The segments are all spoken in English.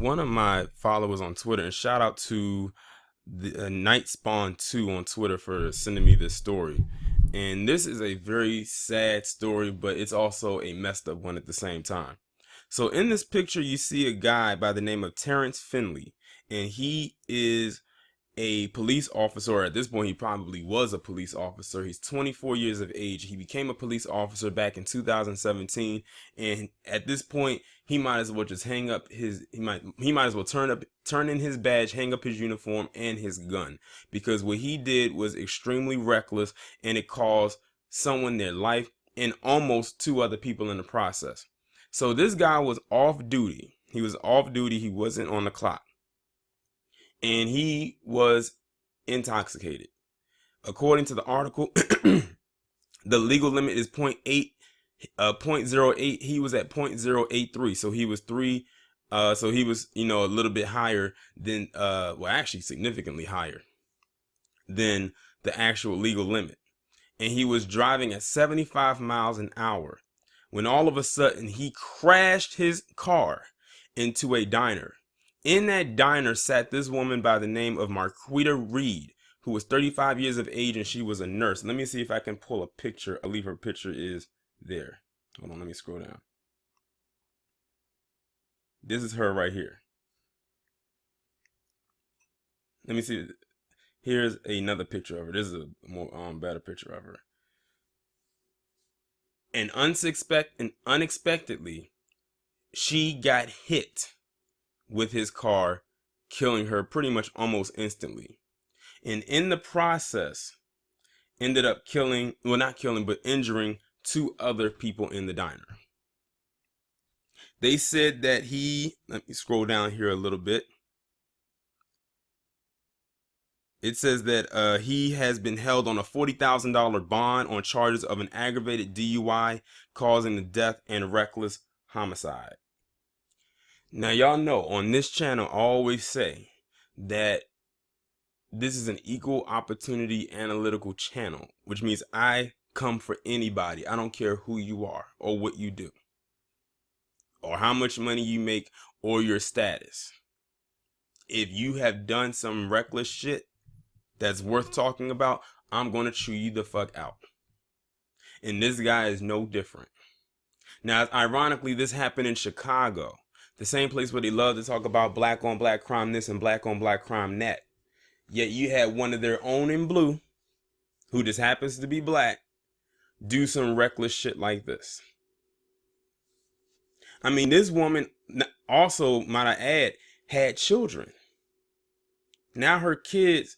one of my followers on Twitter, and shout out to the Night Spawn 2 on Twitter for sending me this story. And this is a very sad story, but it's also a messed up one at the same time. So in this picture, you see a guy by the name of Terrence Finley, and he is a police officer, or at this point he probably was a police officer. He's 24 years of age. He became a police officer back in 2017, and at this point he might as well just hang up his he might as well turn in his badge, hang up his uniform and his gun, because what he did was extremely reckless, and it caused someone their life and almost two other people in the process. So this guy was off duty. He was off duty. He wasn't on the clock, and he was intoxicated. According to the article, the legal limit is 0.08. He was at 0.083, so he was a little bit higher than actually significantly higher than the actual legal limit. And he was driving at 75 miles an hour when all of a sudden he crashed his car into a diner. In that diner sat this woman by the name of Marquita Reed, who was 35 years of age, and she was a nurse. Let me see if I can pull a picture. I believe her picture is there. Hold on, let me scroll down. This is her right here. Let me see. Here's another picture of her. This is a more better picture of her. And unexpectedly, she got hit with his car, killing her pretty much almost instantly. And in the process, ended up injuring two other people in the diner. They said that let me scroll down here a little bit. It says that he has been held on a $40,000 bond on charges of an aggravated DUI, causing the death, and reckless homicide. Now, y'all know on this channel, I always say that this is an equal opportunity analytical channel, which means I come for anybody. I don't care who you are or what you do or how much money you make or your status. If you have done some reckless shit that's worth talking about, I'm going to chew you the fuck out. And this guy is no different. Now, ironically, this happened in Chicago, the same place where they love to talk about black on black crime this and black on black crime that. Yet you had one of their own in blue, who just happens to be black, do some reckless shit like this. I mean, this woman also, might I add, had children. Now her kids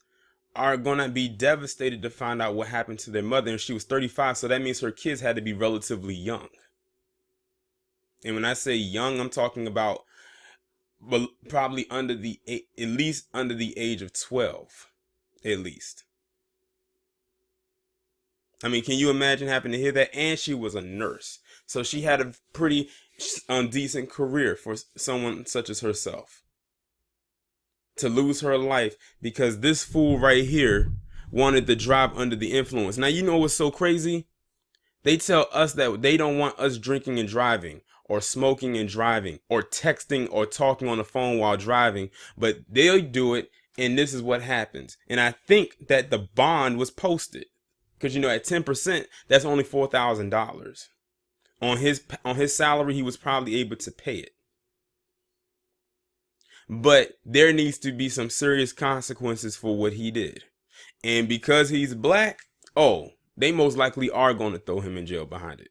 are going to be devastated to find out what happened to their mother, and she was 35, so that means her kids had to be relatively young. And when I say young, I'm talking about probably at least under the age of 12, at least. I mean, can you imagine having to hear that? And she was a nurse, so she had a pretty decent career for someone such as herself. To lose her life because this fool right here wanted to drive under the influence. Now, you know what's so crazy? They tell us that they don't want us drinking and driving, or smoking and driving, or texting or talking on the phone while driving, but they'll do it, and this is what happens. And I think that the bond was posted, because at 10%, that's only $4,000. On his salary, he was probably able to pay it. But there needs to be some serious consequences for what he did. And because he's black, they most likely are going to throw him in jail behind it.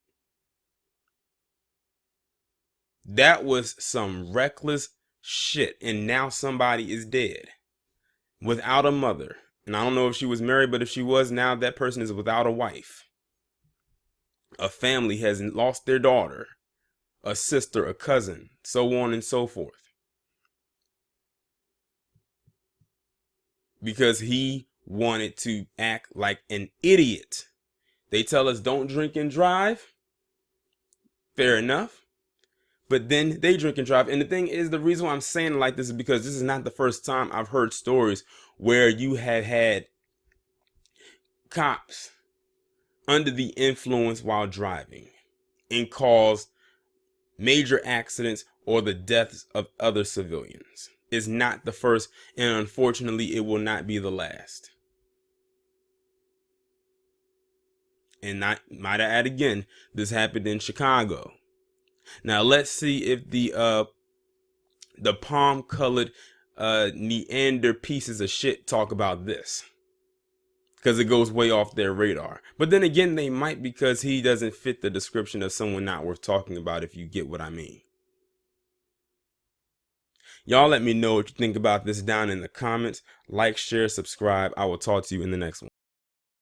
That was some reckless shit. And now somebody is dead without a mother. And I don't know if she was married, but if she was, now that person is without a wife. A family has lost their daughter, a sister, a cousin, so on and so forth. Because he wanted to act like an idiot. They tell us don't drink and drive. Fair enough. But then they drink and drive. And the thing is, the reason why I'm saying it like this is because this is not the first time I've heard stories where you have had cops under the influence while driving and caused major accidents, or the deaths of other civilians. It's not the first, and unfortunately, it will not be the last. And I might add again, this happened in Chicago. Now let's see if the palm-colored Neander pieces of shit talk about this, because it goes way off their radar. But then again, they might, because he doesn't fit the description of someone not worth talking about, if you get what I mean. Y'all let me know what you think about this down in the comments. Like, share, subscribe. I will talk to you in the next one.